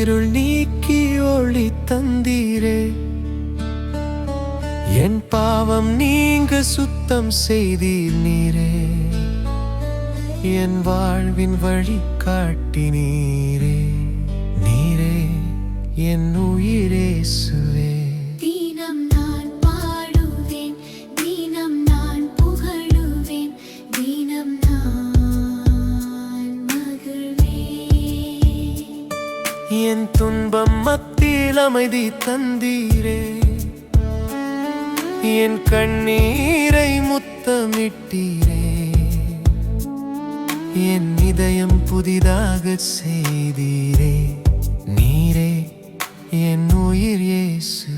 இருள் நீக்கி ஒளி தந்தீரே. என் பாவம் நீங்க சுத்தம் செய்தீர் நீரே. என் வாழ்வின் வழி காட்டினீரே. நீரே என் உயிரேசுவே. தீனம் நான் பாடுவேன், தீனம் நான் புகழுவேன், தீனம் நான் மகிழ்வேன். என் துன்பம் மத்தியில் அமைதி தந்தீரே. என் கண்ணீரை முத்தமிட்டீரே. என் இதயம் புதிதாக செய்தீரே. நீரே என் உயிர் இயேசு.